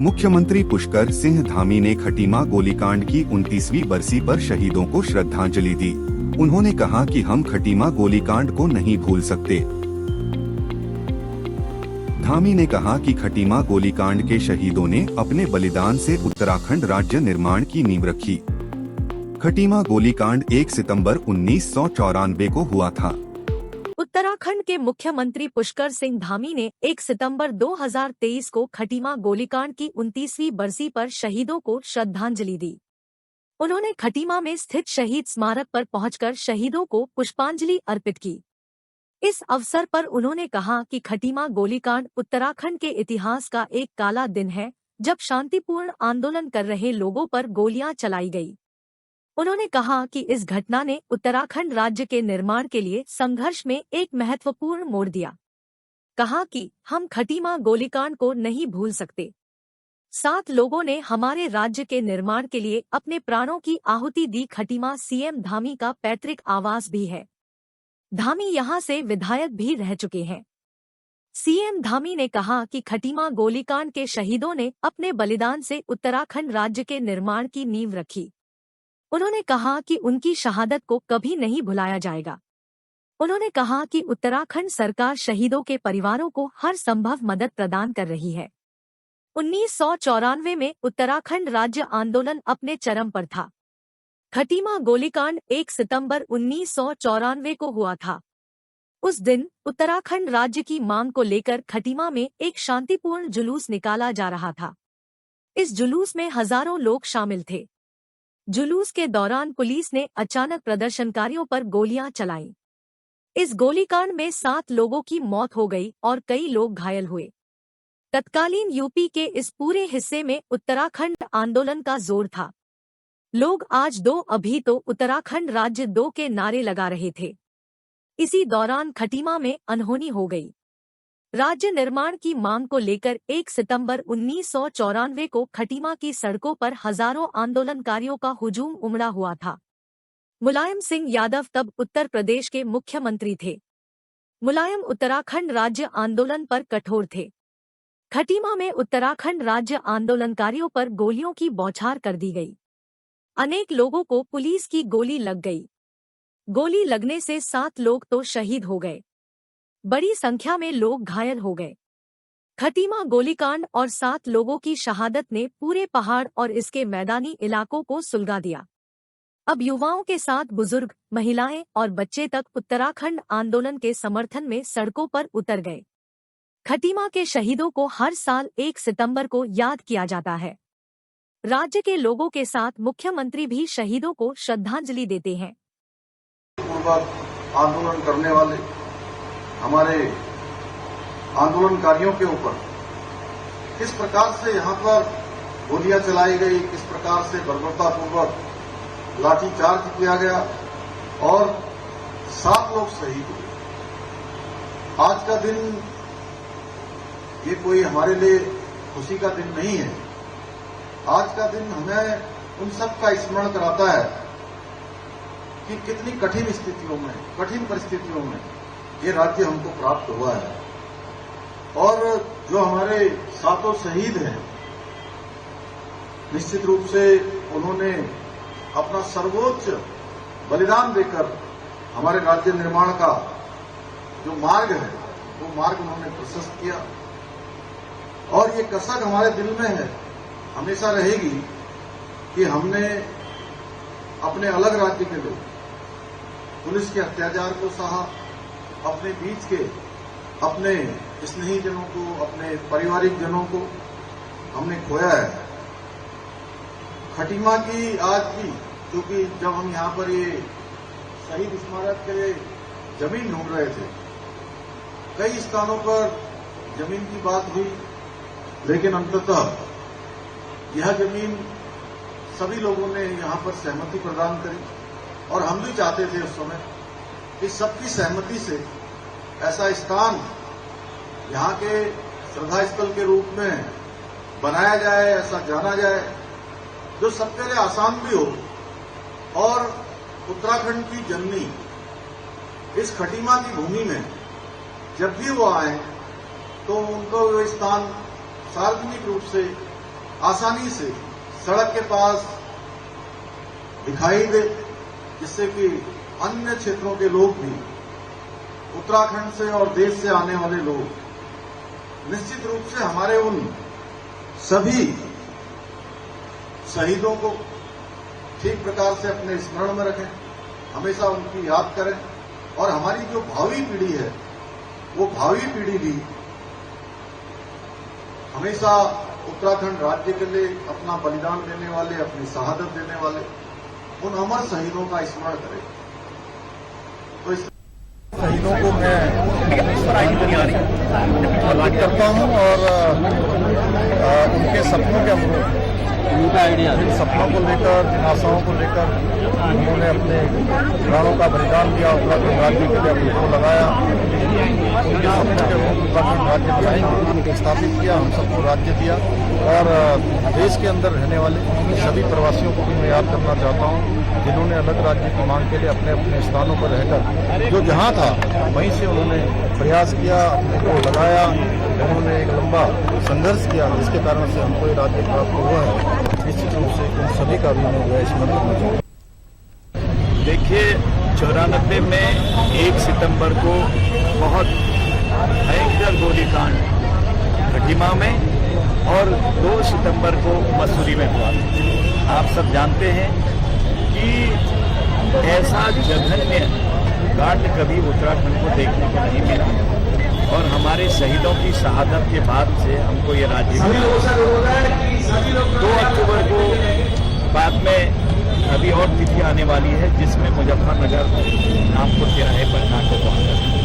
मुख्यमंत्री पुष्कर सिंह धामी ने खटीमा गोलीकांड की 29वीं बरसी पर शहीदों को श्रद्धांजलि दी। उन्होंने कहा कि हम खटीमा गोलीकांड को नहीं भूल सकते। धामी ने कहा कि खटीमा गोलीकांड के शहीदों ने अपने बलिदान से उत्तराखंड राज्य निर्माण की नींव रखी। खटीमा गोलीकांड 1 सितंबर 1994 को हुआ था। उत्तराखंड के मुख्यमंत्री पुष्कर सिंह धामी ने 1 सितंबर 2023 को खटीमा गोलीकांड की 29वीं बरसी पर शहीदों को श्रद्धांजलि दी। उन्होंने खटीमा में स्थित शहीद स्मारक पर पहुंचकर शहीदों को पुष्पांजलि अर्पित की। इस अवसर पर उन्होंने कहा कि खटीमा गोलीकांड उत्तराखंड के इतिहास का एक काला दिन है, जब शांतिपूर्ण आंदोलन कर रहे लोगों पर गोलियां चलाई गई। उन्होंने कहा कि इस घटना ने उत्तराखंड राज्य के निर्माण के लिए संघर्ष में एक महत्वपूर्ण मोड़ दिया। कहा कि हम खटीमा गोलीकांड को नहीं भूल सकते। 7 लोगों ने हमारे राज्य के निर्माण के लिए अपने प्राणों की आहुति दी। खटीमा सीएम धामी का पैतृक आवास भी है। धामी यहां से विधायक भी रह चुके हैं। सीएम धामी ने कहा कि खटीमा गोलीकांड के शहीदों ने अपने बलिदान से उत्तराखंड राज्य के निर्माण की नींव रखी। उन्होंने कहा कि उनकी शहादत को कभी नहीं भुलाया जाएगा। उन्होंने कहा कि उत्तराखंड सरकार शहीदों के परिवारों को हर संभव मदद प्रदान कर रही है। 1994 में उत्तराखंड राज्य आंदोलन अपने चरम पर था। खटीमा गोलीकांड 1 सितंबर 1994 को हुआ था। उस दिन उत्तराखंड राज्य की मांग को लेकर खटीमा में एक शांतिपूर्ण जुलूस निकाला जा रहा था। इस जुलूस में हजारों लोग शामिल थे। जुलूस के दौरान पुलिस ने अचानक प्रदर्शनकारियों पर गोलियां चलाईं। इस गोलीकांड में 7 लोगों की मौत हो गई और कई लोग घायल हुए। तत्कालीन यूपी के इस पूरे हिस्से में उत्तराखंड आंदोलन का जोर था। लोग आज 2 अभी तो उत्तराखंड राज्य 2 के नारे लगा रहे थे। इसी दौरान खटीमा में अनहोनी हो गई। राज्य निर्माण की मांग को लेकर 1 सितंबर 1994 को खटीमा की सड़कों पर हजारों आंदोलनकारियों का हुजूम उमड़ा हुआ था। मुलायम सिंह यादव तब उत्तर प्रदेश के मुख्यमंत्री थे। मुलायम उत्तराखंड राज्य आंदोलन पर कठोर थे। खटीमा में उत्तराखंड राज्य आंदोलनकारियों पर गोलियों की बौछार कर दी गई। अनेक लोगों को पुलिस की गोली लग गई। गोली लगने से 7 लोग तो शहीद हो गए। बड़ी संख्या में लोग घायल हो गए। खटीमा गोलीकांड और 7 लोगों की शहादत ने पूरे पहाड़ और इसके मैदानी इलाकों को सुलगा दिया। अब युवाओं के साथ बुजुर्ग, महिलाएं और बच्चे तक उत्तराखंड आंदोलन के समर्थन में सड़कों पर उतर गए। खटीमा के शहीदों को हर साल 1 सितंबर को याद किया जाता है। राज्य के लोगों के साथ मुख्यमंत्री भी शहीदों को श्रद्धांजलि देते हैं। आंदोलन करने वाले हमारे आंदोलनकारियों के ऊपर किस प्रकार से यहाँ पर गोलियां चलाई गई, किस प्रकार से बर्बरतापूर्वक लाठीचार्ज किया गया और 7 लोग शहीद हुए। आज का दिन ये कोई हमारे लिए खुशी का दिन नहीं है। आज का दिन हमें उन सब का स्मरण कराता है कि कितनी कठिन स्थितियों में, कठिन परिस्थितियों में ये राज्य हमको प्राप्त हुआ है। और जो हमारे 7 शहीद हैं, निश्चित रूप से उन्होंने अपना सर्वोच्च बलिदान देकर हमारे राज्य निर्माण का जो मार्ग है वो मार्ग उन्होंने प्रशस्त किया। और ये कसक हमारे दिल में है, हमेशा रहेगी कि हमने अपने अलग राज्य के लोग पुलिस के अत्याचार को सहा, अपने बीच के अपने स्नेही जनों को, अपने पारिवारिक जनों को हमने खोया है। खटीमा की आज भी, क्योंकि जब हम यहाँ पर ये शहीद स्मारक के लिए जमीन ढूंढ रहे थे, कई स्थानों पर जमीन की बात हुई, लेकिन अंततः यह जमीन सभी लोगों ने यहाँ पर सहमति प्रदान करी और हम भी चाहते थे उस समय कि सबकी सहमति से ऐसा स्थान यहाँ के श्रद्धा स्थल के रूप में बनाया जाए, ऐसा जाना जाए जो सबके लिए आसान भी हो। और उत्तराखंड की जननी इस खटीमा की भूमि में जब भी वो आए तो उनको वो स्थान सार्वजनिक रूप से आसानी से सड़क के पास दिखाई दे, जिससे कि अन्य क्षेत्रों के लोग भी, उत्तराखंड से और देश से आने वाले लोग निश्चित रूप से हमारे उन सभी शहीदों को ठीक प्रकार से अपने स्मरण में रखें, हमेशा उनकी याद करें और हमारी जो भावी पीढ़ी है वो भावी पीढ़ी भी हमेशा उत्तराखंड राज्य के लिए अपना बलिदान देने वाले, अपनी शहादत देने वाले उन अमर शहीदों का स्मरण करे। तो इस शहीदों को मैं अर्पित करता हूं और उनके सपनों के अनुरूप इन सपनों को लेकर, इन आशाओं को लेकर उन्होंने अपने प्राणों का बलिदान दिया, उत्तराखंड राज्य के लिए अपने को लगाया। उनके सपनों के अनुरूप उत्तराखंड राज्य बनाएंगे, स्थापित किया, हम सबको राज्य दिया और देश के अंदर रहने वाले सभी प्रवासियों को भी मैं याद करना चाहता हूं, जिन्होंने अलग राज्य की मांग के लिए अपने अपने स्थानों पर रहकर जो जहां था वहीं से उन्होंने प्रयास किया, अपने को लगाया, उन्होंने एक लंबा संघर्ष किया, जिसके कारण से हमको ये राज्य प्राप्त हुआ है। निश्चित रूप से उन सभी का भी मैं स्मरण करना चाहूँगा। देखिए, 94 में 1 सितंबर को बहुत भयंकर गोलीकांड खटीमा में और 2 सितंबर को मसूरी में हुआ। आप सब जानते हैं कि ऐसा जघन्य कांड कभी उत्तराखंड को देखने को नहीं मिला और हमारे शहीदों की शहादत के बाद से हमको ये राज्य मिला। 2 अक्टूबर को बाद में अभी और तिथि आने वाली है, जिसमें मुजफ्फरनगर नागपुर तिराहे पर नाटक हुआ।